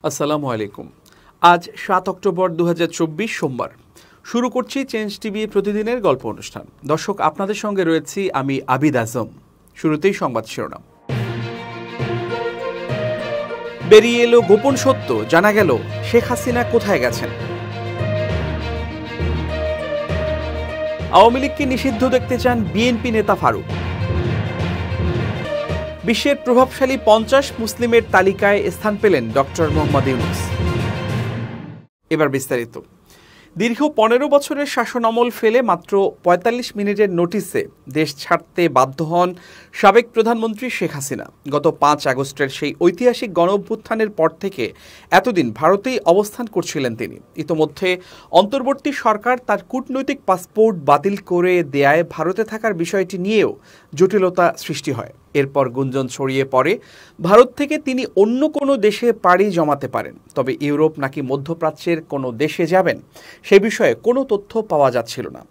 আসসালামু আলাইকুম। আজ 7 অক্টোবর 2024 সোমবার। শুরু করছি চেঞ্জ টিভি প্রতিদিনের গল্প অনুষ্ঠান। দর্শক, আপনাদের সঙ্গে রয়েছি আমি আবিদ আজম। শুরুতেই সংবাদ শিরোনাম। বেরিয়ে এলো গোপন সত্য, জানা গেল শেখ হাসিনা কোথায় গেছেন। আওয়ামী লীগকে নিষিদ্ধ দেখতে চান বিএনপি নেতা ফারুক। বিশ্বের প্রভাবশালী 50 মুসলিমের তালিকায় স্থান পেলেন ডক্টর মোহাম্মদ ইউনূস। এবার বিস্তারিত। দীর্ঘ 15 বছরের শাসনামল ফেলে মাত্র 45 মিনিটের নোটিসে দেশ ছাড়তে বাধ্য হন সাবেক প্রধানমন্ত্রী শেখ হাসিনা। গত 5 আগস্টের সেই ঐতিহাসিক গণঅভ্যুত্থানের পর থেকে এতদিন ভারতেই অবস্থান করছিলেন তিনি। ইতোমধ্যে অন্তর্বর্তী সরকার তার কূটনৈতিক পাসপোর্ট বাতিল করে দেয়ায় ভারতে থাকার বিষয়টি নিয়েও জটিলতা সৃষ্টি হয়। এরপর গুঞ্জন ছড়িয়ে পড়ে ভারত থেকে তিনি অন্য কোনো দেশে পাড়ি জমাতে পারেন, তবে ইউরোপ নাকি মধ্যপ্রাচ্যের কোনো দেশে যাবেন সে বিষয়ে কোনো তথ্য পাওয়া যাচ্ছিল না।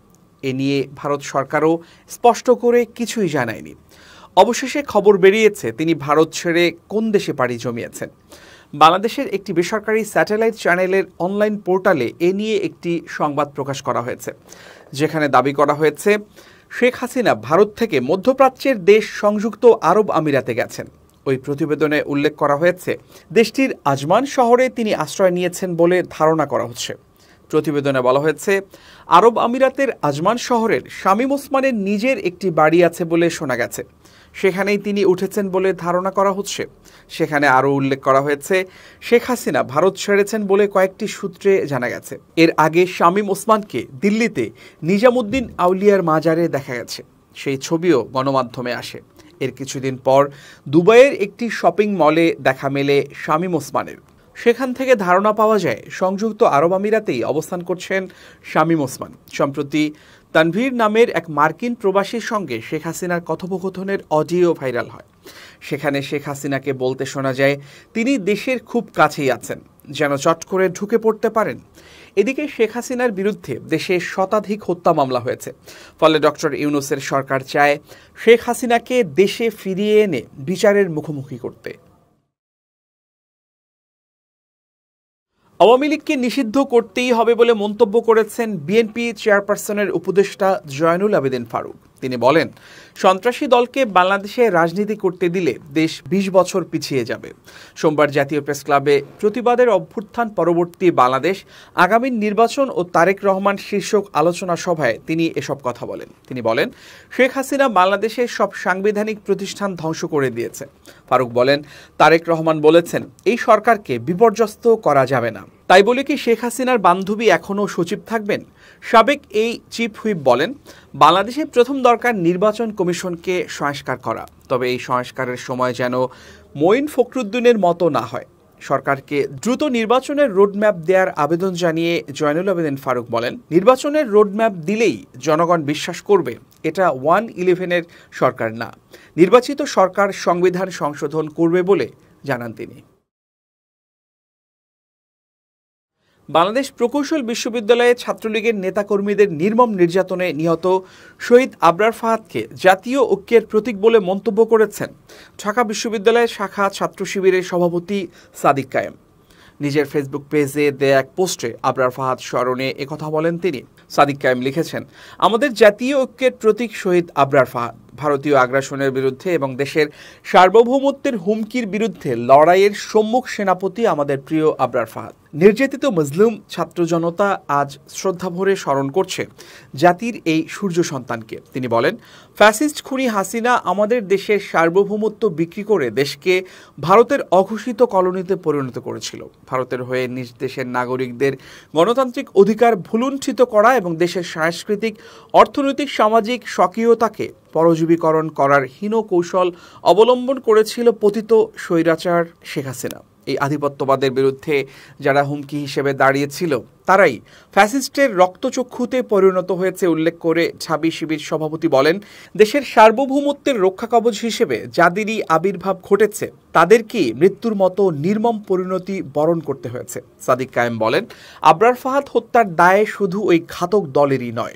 এ নিয়ে ভারত সরকারও স্পষ্ট করে কিছুই জানায়নি। অবশেষে খবর বেরিয়েছে তিনি ভারত ছেড়ে কোন দেশে পাড়ি জমিয়েছেন। বাংলাদেশের একটি বেসরকারি স্যাটেলাইট চ্যানেলের অনলাইন পোর্টালে এ নিয়ে একটি সংবাদ প্রকাশ করা হয়েছে, যেখানে দাবি করা হয়েছে শেখ হাসিনা ভারত থেকে মধ্যপ্রাচ্যের দেশ সংযুক্ত আরব আমিরাতে গেছেন। ওই প্রতিবেদনে উল্লেখ করা হয়েছে দেশটির আজমান শহরে তিনি আশ্রয় নিয়েছেন বলে ধারণা করা হচ্ছে। প্রতিবেদনে বলা হয়েছে আরব আমিরাতের আজমান শহরের শামীম ওসমানের নিজের একটি বাড়ি আছে বলে শোনা গেছে, সেখানেই তিনি উঠেছেন বলে ধারণা করা হচ্ছে। সেখানে আরও উল্লেখ করা হয়েছে শেখ হাসিনা ভারত ছেড়েছেন বলে কয়েকটি সূত্রে জানা গেছে। এর আগে শামীম ওসমানকে দিল্লিতে নিজামুদ্দিন আউলিয়ার মাজারে দেখা গেছে, সেই ছবিও গণমাধ্যমে আসে। এর কিছুদিন পর দুবাইয়ের একটি শপিং মলে দেখা মেলে শামীম ওসমানের। সেখান থেকে ধারণা পাওয়া যায় সংযুক্ত আরব আমিরাতেই অবস্থান করছেন শামীম ওসমান। সম্প্রতি তানভীর নামের এক মার্কিন প্রবাসীর সঙ্গে শেখ হাসিনার কথোপকথনের অডিও ভাইরাল হয়। সেখানে শেখ হাসিনাকে বলতে শোনা যায় তিনি দেশের খুব কাছেই আছেন, যেন চট করে ঢুকে পড়তে পারেন। এদিকে শেখ হাসিনার বিরুদ্ধে দেশে শতাধিক হত্যা মামলা হয়েছে। ফলে ডক্টর ইউনূসের সরকার চায় শেখ হাসিনাকে দেশে ফিরিয়ে এনে বিচারের মুখোমুখি করতে। আওয়ামী লীগকে নিষিদ্ধ করতেই হবে বলে মন্তব্য করেছেন বিএনপি চেয়ারপারসনের উপদেষ্টা জয়নুল আবেদিন ফারুক। তিনি বলেন, সন্ত্রাসী দলকে বাংলাদেশে রাজনীতি করতে দিলে দেশ 20 বছর পিছিয়ে যাবে। সোমবার জাতীয় প্রেস ক্লাবে প্রতিবাদের অভ্যুত্থান পরবর্তী বাংলাদেশ, আগামী নির্বাচন ও তারেক রহমান শীর্ষক আলোচনা সভায় তিনি এসব কথা বলেন। তিনি বলেন, শেখ হাসিনা বাংলাদেশের সব সাংবিধানিক প্রতিষ্ঠান ধ্বংস করে দিয়েছে। ফারুক বলেন, তারেক রহমান বলেছেন এই সরকারকে বিপর্যস্ত করা যাবে না। তাই বলে কি শেখ হাসিনার বান্ধবী এখনও সচিব থাকবেন? সাবেক এই চিফ হুইপ বলেন, বাংলাদেশে প্রথম দরকার নির্বাচন কমিশনকে সংস্কার করা, তবে এই সংস্কারের সময় যেন মঈন ফখরুদ্দিনের মতো না হয়। সরকারকে দ্রুত নির্বাচনের রোডম্যাপ দেওয়ার আবেদন জানিয়ে জয়নুল আবেদিন ফারুক বলেন, নির্বাচনের রোডম্যাপ দিলেই জনগণ বিশ্বাস করবে এটা 1-11-এর সরকার না, নির্বাচিত সরকার সংবিধান সংশোধন করবে বলে জানান তিনি। বাংলাদেশ প্রকৌশল বিশ্ববিদ্যালয়ে ছাত্রলীগের নেতাকর্মীদের নির্মম নির্যাতনে নিহত শহীদ আবরার ফাহাদকে জাতীয় ঐক্যের প্রতীক বলে মন্তব্য করেছেন ঢাকা বিশ্ববিদ্যালয়ের শাখা ছাত্র শিবিরের সভাপতি সাদিক কায়েম। নিজের ফেসবুক পেজে দেয়া এক পোস্টে আবরার ফাহাদ স্মরণে একথা বলেন তিনি। সাদিক কায়েম লিখেছেন, আমাদের জাতীয় ঐক্যের প্রতীক শহীদ আবরার ফাহাদ ভারতীয় আগ্রাসনের বিরুদ্ধে এবং দেশের সার্বভৌমত্বের হুমকির বিরুদ্ধে লড়াইয়ের সম্মুখ সেনাপতি আমাদের প্রিয় আবরার ফাহাদ। নির্যাতিত মুসলিম ছাত্র জনতা আজ শ্রদ্ধাভরে স্মরণ করছে জাতির এই সূর্য সন্তানকে। তিনি বলেন, ফ্যাসিস্ট খুনি হাসিনা আমাদের দেশের সার্বভৌমত্ব বিক্রি করে দেশকে ভারতের অঘোষিত কলোনিতে পরিণত করেছিল। ভারতের হয়ে নিজ দেশের নাগরিকদের গণতান্ত্রিক অধিকার ভুলুণ্ঠিত করা এবং দেশের সাংস্কৃতিক, অর্থনৈতিক, সামাজিক স্বকীয়তাকে পরজীবীকরণ করার হীন কৌশল অবলম্বন করেছিল পতিত স্বৈরাচার শেখ হাসিনা। এই আধিপত্যবাদের বিরুদ্ধে যারা হুমকি হিসেবে দাঁড়িয়েছিল তারাই ফ্যাসিস্টের রক্তচক্ষুতে পরিণত হয়েছে উল্লেখ করে ঢাবি শিবির সভাপতি বলেন, দেশের সার্বভৌমত্বের রক্ষাকবচ হিসেবে যাদেরই আবির্ভাব ঘটেছে তাদেরকেই মৃত্যুর মতো নির্মম পরিণতি বরণ করতে হয়েছে। সাদিক কায়েম বলেন, আবরার ফাহাদ হত্যার দায়ে শুধু ওই ঘাতক দলেরই নয়,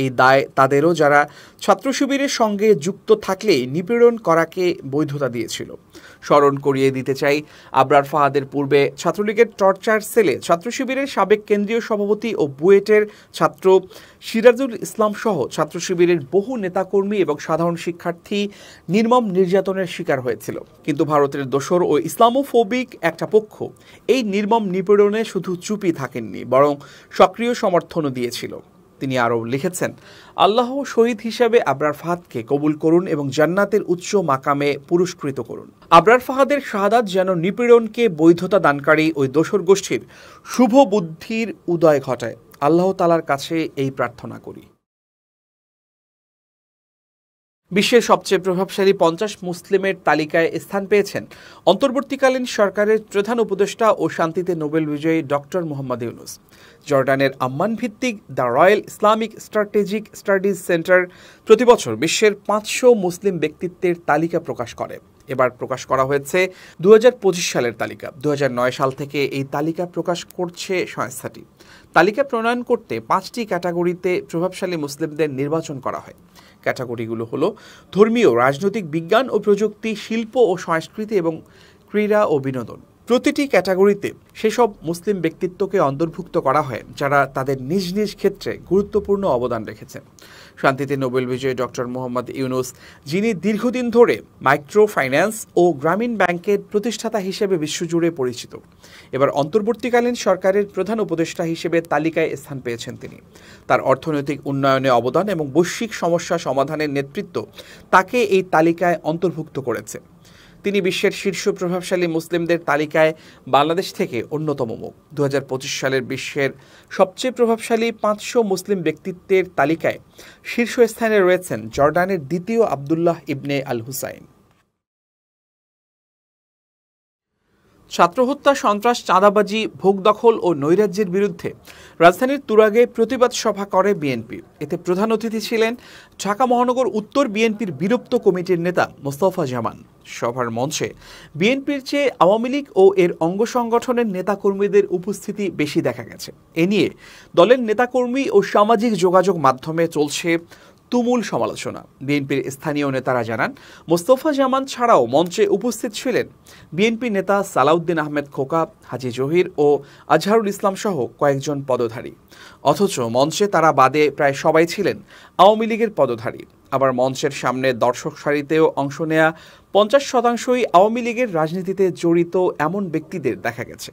এই দায় তাদেরও যারা ছাত্র শিবিরের সঙ্গে যুক্ত থাকলেই নিপীড়ন করাকে বৈধতা দিয়েছিল। স্মরণ করিয়ে দিতে চাই, আবরার ফাহাদের পূর্বে ছাত্রলীগের টর্চার সেলে ছাত্র শিবিরের সাবেক কেন্দ্রীয় সভাপতি ও বুয়েটের ছাত্র সিরাজুল ইসলাম সহ ছাত্র শিবিরের বহু নেতাকর্মী এবং সাধারণ শিক্ষার্থী নির্মম নির্যাতনের শিকার হয়েছিল। কিন্তু ভারতের দোসর ও ইসলামোফোবিক একটা পক্ষ এই নির্মম নিপীড়নে শুধু চুপই থাকেননি, বরং সক্রিয় সমর্থনও দিয়েছিল। তিনি আরও লিখেছেন, আল্লাহ শহীদ হিসাবে আবরার ফাহাদকে কবুল করুন এবং জান্নাতের উচ্চ মাকামে পুরস্কৃত করুন। আবরার ফাহাদের শাহাদাত যেন নিপীড়নকে বৈধতা দানকারী ওই দোসর গোষ্ঠীর শুভ বুদ্ধির উদয় ঘটায়। আল্লাহ তাআলার কাছে এই প্রার্থনা করি। বিশ্বের সবচেয়ে প্রভাবশালী 50 মুসলিমের তালিকায় স্থান পেয়েছেন অন্তর্বর্তীকালীন সরকারের প্রধান উপদেষ্টা ও শান্তিতে নোবেল বিজয়ী ডক্টর মোহাম্মদ ইউনূস। জর্ডানের আম্মান ভিত্তিক the royal Islamic strategic studies centre প্রতিবছর বিশ্বের 500 মুসলিম ব্যক্তিত্বের তালিকা প্রকাশ করে। এবার প্রকাশ করা হয়েছে 2025 সালের তালিকা। 2009 সাল থেকে এই তালিকা প্রকাশ করছে সংস্থাটি। তালিকা প্রণয়ন করতে 5টি ক্যাটাগরিতে প্রভাবশালী মুসলিমদের নির্বাচন করা হয়। ক্যাটাগরিগুলো হলো ধর্মীয়, রাজনৈতিক, বিজ্ঞান ও প্রযুক্তি, শিল্প ও সংস্কৃতি এবং ক্রীড়া ও বিনোদন। প্রতিটি ক্যাটাগরিতে সেসব মুসলিম ব্যক্তিত্বকে অন্তর্ভুক্ত করা হয় যারা তাদের নিজ নিজ ক্ষেত্রে গুরুত্বপূর্ণ অবদান রেখেছেন। শান্তিতে নোবেল বিজয়ী ডক্টর মোহাম্মদ ইউনূস, যিনি দীর্ঘদিন ধরে মাইক্রো ফাইন্যান্স ও গ্রামীণ ব্যাংকের প্রতিষ্ঠাতা হিসেবে বিশ্বজুড়ে পরিচিত, এবার অন্তর্বর্তীকালীন সরকারের প্রধান উপদেষ্টা হিসেবে তালিকায় স্থান পেয়েছেন। তিনি তার অর্থনৈতিক উন্নয়নে অবদান এবং বৈশ্বিক সমস্যা সমাধানের নেতৃত্ব তাকে এই তালিকায় অন্তর্ভুক্ত করেছে। তিনি বিশ্বের শীর্ষ প্রভাবশালী মুসলিমদের তালিকায় বাংলাদেশ থেকে অন্যতম মুখ। 2025 সালের বিশ্বের সবচেয়ে প্রভাবশালী 500 মুসলিম ব্যক্তিত্বের তালিকায় শীর্ষস্থানে রয়েছেন জর্ডানের দ্বিতীয় আবদুল্লাহ ইবনে আল হুসাইন। ছাত্র হত্যা, সন্ত্রাস, চাঁদাবাজি, ভোগ দখল ও নৈরাজ্যের বিরুদ্ধে রাজধানীর তুরাগে প্রতিবাদ সভা করে বিএনপি। এতে প্রধান অতিথি ছিলেন ঢাকা মহানগর উত্তর বিএনপির বিলুপ্ত কমিটির নেতা মোস্তফা জামান। সভার মঞ্চে বিএনপির চেয়ে আওয়ামী লীগ ও এর অঙ্গ সংগঠনের নেতাকর্মীদের উপস্থিতি বেশি দেখা গেছে। এ নিয়ে দলের নেতাকর্মী ও সামাজিক যোগাযোগ মাধ্যমে চলছে তুমুল সমালোচনা। বিএনপির স্থানীয় নেতারা জানান, মোস্তফা জামান ছাড়াও মঞ্চে উপস্থিত ছিলেন বিএনপি নেতা সালাউদ্দিন আহমেদ খোকা, হাজী জহির ও আজহারুল ইসলাম সহ কয়েকজন পদধারী। অথচ মঞ্চে তারা বাদে প্রায় সবাই ছিলেন আওয়ামী লীগের পদধারী। আবার মঞ্চের সামনে দর্শক সারিতেও অংশ নেয়া 50% আওয়ামী লীগের রাজনীতিতে জড়িত এমন ব্যক্তিদের দেখা গেছে।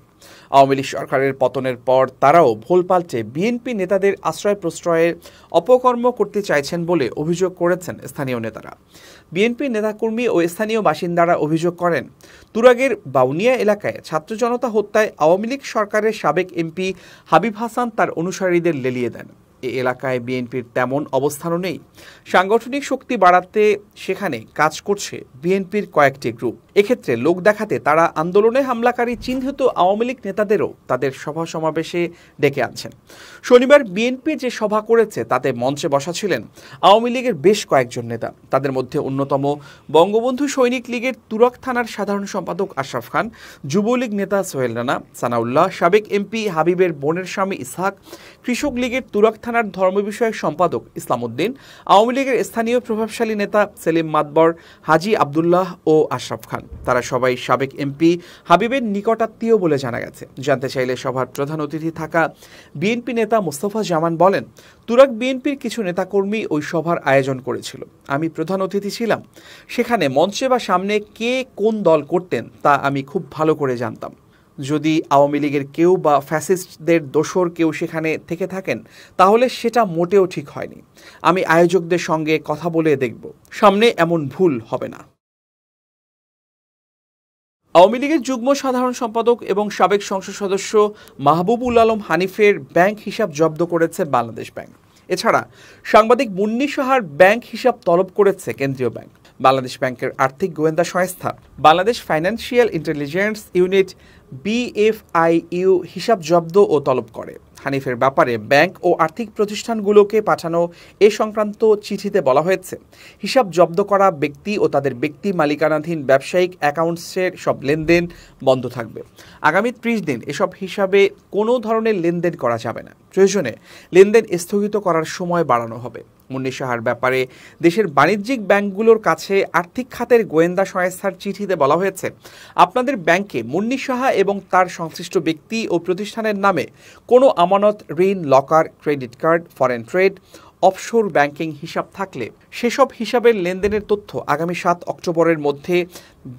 আওয়ামী লীগ সরকারের পতনের পর তারাও ভোল পাল্টে বিএনপি নেতাদের আশ্রয় প্রশ্রয়ের অপকর্ম করতে চাইছেন বলে অভিযোগ করেছেন স্থানীয় নেতারা। বিএনপি নেতাকর্মী ও স্থানীয় বাসিন্দারা অভিযোগ করেন, তুরাগের বাউনিয়া এলাকায় ছাত্র জনতা হত্যায় আওয়ামী লীগ সরকারের সাবেক এমপি হাবিব হাসান তার অনুসারীদের লেলিয়ে দেন। এই এলাকায় বিএনপির তেমন অবস্থানও নেই। সাংগঠনিক শক্তি বাড়াতে সেখানে কাজ করছে বিএনপির কয়েকটি গ্রুপ। এক্ষেত্রে লোক দেখাতে তারা আন্দোলনে হামলাকারী চিহ্নিত আওয়ামী লীগ নেতাদেরও তাদের সভা সমাবেশে ডেকে আনছেন। শনিবার বিএনপি যে সভা করেছে তাতে মঞ্চে বসা ছিলেন আওয়ামী লীগের বেশ কয়েকজন নেতা। তাদের মধ্যে অন্যতম বঙ্গবন্ধু সৈনিক লীগের তুরাগ থানার সাধারণ সম্পাদক আশরাফ খান, যুবলীগ নেতা সোহেল রানা, সানাউল্লাহ, সাবেক এমপি হাবিবের বোনের স্বামী ইসহাক, কৃষক লীগের তুরাগ থানার ধর্ম বিষয়ক সম্পাদক ইসলাম উদ্দিন, আওয়ামী লীগের স্থানীয় প্রভাবশালী নেতা সেলিম মাতবর, হাজী আবদুল্লাহ ও আশরাফ খান। তারা সবাই সাবেক এমপি হাবিবের নিকটাত্মীয় বলে জানা গেছে। জানতে চাইলে সভার প্রধান অতিথি থাকা বিএনপি নেতা মোস্তফা জামান বলেন, তুরাগ বিএনপির কিছু নেতাকর্মী ওই সভার আয়োজন করেছিল। আমি প্রধান অতিথি ছিলাম। সেখানে মঞ্চে বা সামনে কে কোন দল করতেন তা আমি খুব ভালো করে জানতাম। যদি আওয়ামী লীগের কেউ বা ফ্যাসিস্টদের দোসর কেউ সেখানে থেকে থাকেন তাহলে সেটা মোটেও ঠিক হয়নি। আমি আয়োজকদের সঙ্গে কথা বলে দেখব, সামনে এমন ভুল হবে না। আওয়ামী লীগের যুগ্ম সাধারণ সম্পাদক এবং সাবেক সংসদ সদস্য মাহবুবুল আলম হানিফের ব্যাংক হিসাব জব্দ করেছে বাংলাদেশ ব্যাংক। এছাড়া সাংবাদিক মুন্নি সাহার ব্যাংক হিসাব তলব করেছে কেন্দ্রীয় ব্যাংক। বাংলাদেশ ব্যাংকের আর্থিক গোয়েন্দা সংস্থা Bangladesh financial intelligence unit BFIU হিসাব জব্দ ও তলব করে। হানিফের ব্যাপারে ব্যাংক ও আর্থিক প্রতিষ্ঠানগুলোকে পাঠানো এ সংক্রান্ত চিঠিতে বলা হয়েছে, হিসাব জব্দ করা ব্যক্তি ও তাদের ব্যক্তি মালিকানাধীন ব্যবসায়িক অ্যাকাউন্টসের সব লেনদেন বন্ধ থাকবে। আগামী 30 দিন এসব হিসাবে কোনো ধরনের লেনদেন করা যাবে না। প্রয়োজনে লেনদেন স্থগিত করার সময় বাড়ানো হবে। মুন্নী সাহার ব্যাপারে দেশের বাণিজ্যিক ব্যাংকগুলোর কাছে আর্থিক খাতের গোয়েন্দা সংস্থার চিঠিতে বলা হয়েছে, আপনাদের ব্যাংকে মুন্নী সাহা এবং তার সংশ্লিষ্ট ব্যক্তি ও প্রতিষ্ঠানের নামে কোনো আমানত, ঋণ, locker, credit card, foreign trade, offshore banking হিসাব থাকলে সেসব হিসাবের লেনদেনের তথ্য আগামী 7 অক্টোবরের মধ্যে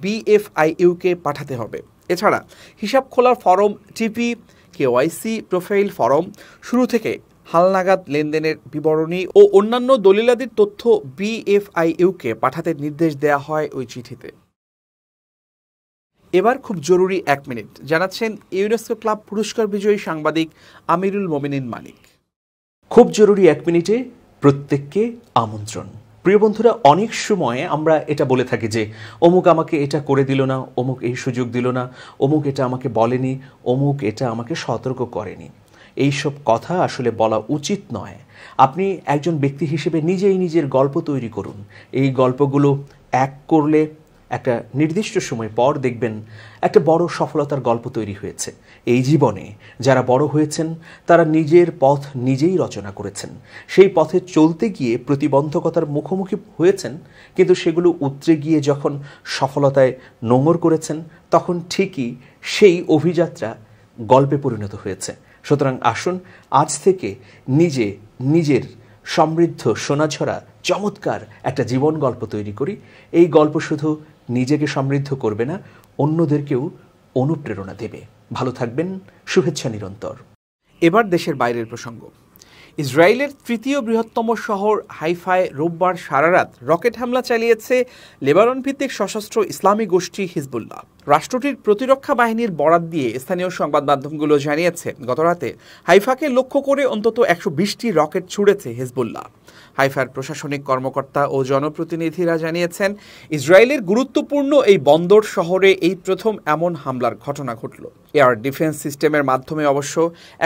BFIUকে পাঠাতে হবে। এছাড়া হিসাব খোলার ফরম, টিপি, KYC প্রোফাইল ফরম, শুরু থেকে হালনাগাদ লেনদেনের বিবরণী ও অন্যান্য দলিলাদির তথ্য BFIUকে পাঠাতে নির্দেশ দেওয়া হয় ওই চিঠিতে। এবার খুব জরুরি 1 মিনিট জানাচ্ছেন ইউনেস্কো ক্লাব পুরস্কার বিজয়ী সাংবাদিক আমিরুল মোমিনিন মানিক। খুব জরুরি 1 মিনিটে প্রত্যেককে আমন্ত্রণ। প্রিয় বন্ধুরা, অনেক সময় আমরা এটা বলে থাকি যে অমুক আমাকে এটা করে দিল না, অমুক এই সুযোগ দিল না, অমুক এটা আমাকে বলেনি, অমুক এটা আমাকে সতর্ক করেনি। এইসব কথা আসলে বলা উচিত নয়। আপনি একজন ব্যক্তি হিসেবে নিজেই নিজের গল্প তৈরি করুন। এই গল্পগুলো এক করলে একটা নির্দিষ্ট সময় পর দেখবেন একটা বড় সফলতার গল্প তৈরি হয়েছে। এই জীবনে যারা বড় হয়েছেন তারা নিজের পথ নিজেই রচনা করেছেন। সেই পথে চলতে গিয়ে প্রতিবন্ধকতার মুখোমুখি হয়েছেন, কিন্তু সেগুলো উতরে গিয়ে যখন সফলতায় নোঙর করেছেন তখন ঠিকই সেই অভিযাত্রা গল্পে পরিণত হয়েছে। সুতরাং আসুন আজ থেকে নিজের সমৃদ্ধ, সোনাঝরা, চমৎকার একটা জীবন গল্প তৈরি করি। এই গল্প শুধু নিজেকে সমৃদ্ধ করবে না, অন্যদেরকেও অনুপ্রেরণা দেবে। ভালো থাকবেন, শুভেচ্ছা নিরন্তর। এবার দেশের বাইরের প্রসঙ্গ। ইসরায়েলের তৃতীয় বৃহত্তম শহর হাইফায় রোববার সারারাত রকেট হামলা চালিয়েছে লেবানন ভিত্তিক সশস্ত্র ইসলামী গোষ্ঠী হিজবুল্লাহ। রাষ্ট্রটির প্রতিরক্ষা বাহিনীর বরাত দিয়ে স্থানীয় সংবাদ মাধ্যমগুলো জানিয়েছে, গতরাতে হাইফাকে লক্ষ্য করে অন্তত 120টি রকেট ছুড়েছে হিজবুল্লাহ। হাইফার প্রশাসনিক কর্মকর্তা ও জনপ্রতিনিধিরা জানিয়েছেন, ইসরায়েলের গুরুত্বপূর্ণ এই বন্দর শহরে এই প্রথম এমন হামলার ঘটনা ঘটল। এয়ার ডিফেন্স সিস্টেমের মাধ্যমে অবশ্য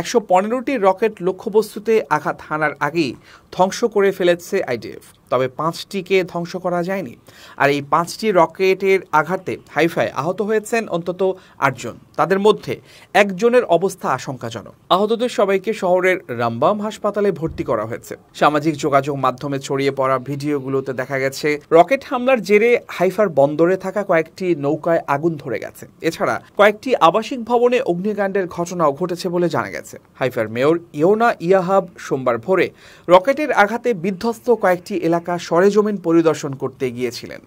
115টি রকেট লক্ষ্যবস্তুতে আঘাত হানার আগেই ধ্বংস করে ফেলেছে IDF। তবে 5টিকে ধ্বংস করা যায়নি। আর এই 5টি রকেটের আঘাতে হাইফায় আহত হয়েছেন অন্তত 8 জন। তাদের মধ্যে 1 জনের অবস্থা আশঙ্কাজনক। আহতদের সবাইকে শহরের রামবাম হাসপাতালে ভর্তি করা হয়েছে। সামাজিক যোগাযোগ মাধ্যমে ছড়িয়ে পড়া ভিডিওগুলোতে দেখা গেছে রকেট হামলার জেরে হাইফার বন্দরে থাকা কয়েকটি নৌকায় আগুন ধরে গেছে। এছাড়া কয়েকটি আবাসিক ভবনে অগ্নিকাণ্ডের ঘটনাও ঘটেছে বলে জানা গেছে। হাইফার মেয়র ইয়োনা ইয়াহাব সোমবার ভোরে রকেটের আঘাতে বিধ্বস্ত কয়েকটি এলাকা সরেজমিন পরিদর্শন করতে গিয়েছিলেন।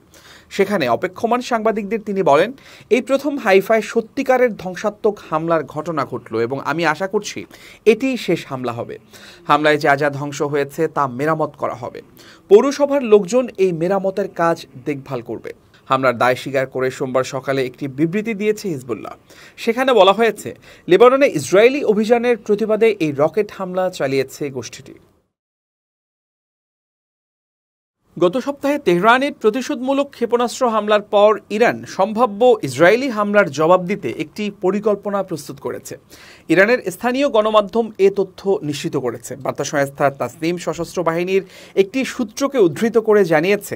সেখানে অপেক্ষমান সাংবাদিকদের তিনি বলেন, এই প্রথম হাইফায় সত্যিকারের ধ্বংসাত্মক হামলার ঘটনা ঘটল এবং আমি আশা করছি এটিই শেষ হামলা হবে। হামলায় যা যা ধ্বংস হয়েছে তা মেরামত করা হবে। পৌরসভার লোকজন এই মেরামতের কাজ দেখভাল করবে। হামলার দায় স্বীকার করে সোমবার সকালে একটি বিবৃতি দিয়েছে হিজবুল্লাহ। সেখানে বলা হয়েছে, লেবাননে ইসরায়েলি অভিযানের প্রতিবাদে এই রকেট হামলা চালিয়েছে গোষ্ঠীটি। গত সপ্তাহে তেহরানের প্রতিশোধমূলক ক্ষেপণাস্ত্র হামলার পর ইরান সম্ভাব্য ইসরায়েলি হামলার জবাব দিতে একটি পরিকল্পনা প্রস্তুত করেছে। ইরানের স্থানীয় গণমাধ্যম এ তথ্য নিশ্চিত করেছে। বার্তা সংস্থা তাসনিম সশস্ত্র বাহিনীর একটি সূত্রকে উদ্ধৃত করে জানিয়েছে,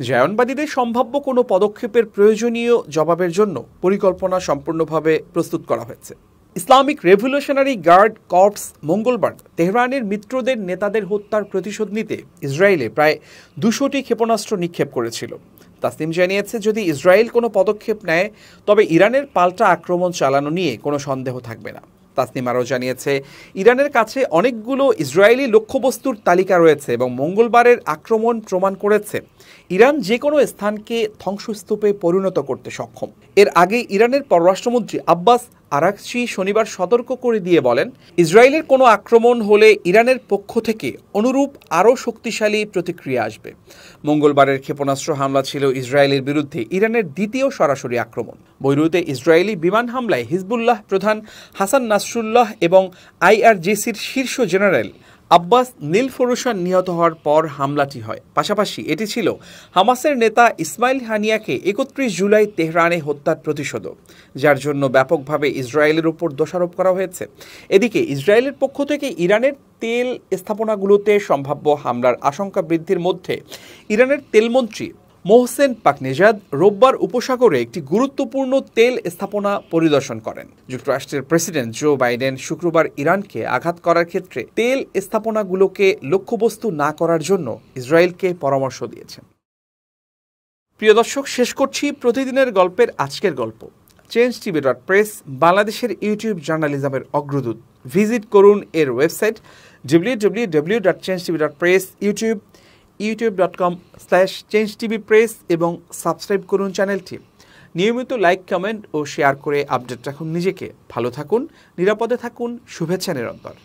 জায়নবাদীদের সম্ভাব্য কোনো পদক্ষেপের প্রয়োজনীয় জবাবের জন্য পরিকল্পনা সম্পূর্ণভাবে প্রস্তুত করা হয়েছে। ইসলামিক রেভলিউশনারি গার্ড কর্পস মঙ্গলবার তেহরানের মিত্রদের নেতাদের হত্যার প্রতিশোধ নিতে ইসরায়েলে প্রায় 200টি ক্ষেপণাস্ত্র নিক্ষেপ করেছিল। তাসনিম জানিয়েছে, যদি ইসরায়েল কোনো পদক্ষেপ নেয় তবে ইরানের পাল্টা আক্রমণ চালানো নিয়ে কোনো সন্দেহ থাকবে না। তাসনিম আরও জানিয়েছে, ইরানের কাছে অনেকগুলো ইসরায়েলি লক্ষ্যবস্তুর তালিকা রয়েছে এবং মঙ্গলবারের আক্রমণ প্রমাণ করেছে ইরান যে কোনো স্থানকে ধ্বংসস্তূপে পরিণত করতে সক্ষম। এর আগে ইরানের পররাষ্ট্রমন্ত্রী আব্বাস আরাকচি শনিবার সতর্ক করে দিয়ে বলেন, ইসরায়েলের কোনো আক্রমণ হলে ইরানের পক্ষ থেকে অনুরূপ আরও শক্তিশালী প্রতিক্রিয়া আসবে। মঙ্গলবারের ক্ষেপণাস্ত্র হামলা ছিল ইসরায়েলের বিরুদ্ধে ইরানের দ্বিতীয় সরাসরি আক্রমণ। বৈরুতে ইসরায়েলি বিমান হামলায় হিজবুল্লাহ প্রধান হাসান নাসরুল্লাহ এবং IRGCর শীর্ষ জেনারেল আব্বাস নীলফরুশান নিহত হওয়ার পর হামলাটি হয়। পাশাপাশি এটি ছিল হামাসের নেতা ইসমাইল হানিয়াকে 31 জুলাই তেহরানে হত্যার প্রতিশোধ, যার জন্য ব্যাপকভাবে ইসরায়েলের উপর দোষারোপ করা হয়েছে। এদিকে ইসরায়েলের পক্ষ থেকে ইরানের তেল স্থাপনাগুলোতে সম্ভাব্য হামলার আশঙ্কা বৃদ্ধির মধ্যে ইরানের তেলমন্ত্রী মোহসেন পাকনেজাদ রোববার উপসাগরে একটি গুরুত্বপূর্ণ তেল স্থাপনা পরিদর্শন করেন। যুক্তরাষ্ট্রের প্রেসিডেন্ট জো বাইডেন শুক্রবার ইরানকে আঘাত করার ক্ষেত্রে তেল স্থাপনাগুলোকে লক্ষ্যবস্তু না করার জন্য ইসরায়েলকে পরামর্শ দিয়েছেন। প্রিয় দর্শক, শেষ করছি প্রতিদিনের গল্পের আজকের গল্প। changetv.press বাংলাদেশের ইউটিউব জার্নালিজমের অগ্রদূত। ভিজিট করুন এর ওয়েবসাইট www.changetv.press, youtube.com/changetvpress এবং সাবস্ক্রাইব করুন চ্যানেলটি। নিয়মিত লাইক, কমেন্ট ও শেয়ার করে আপডেট রাখুন নিজেকে। ভালো থাকুন, নিরাপদে থাকুন। শুভেচ্ছা নিরন্তর।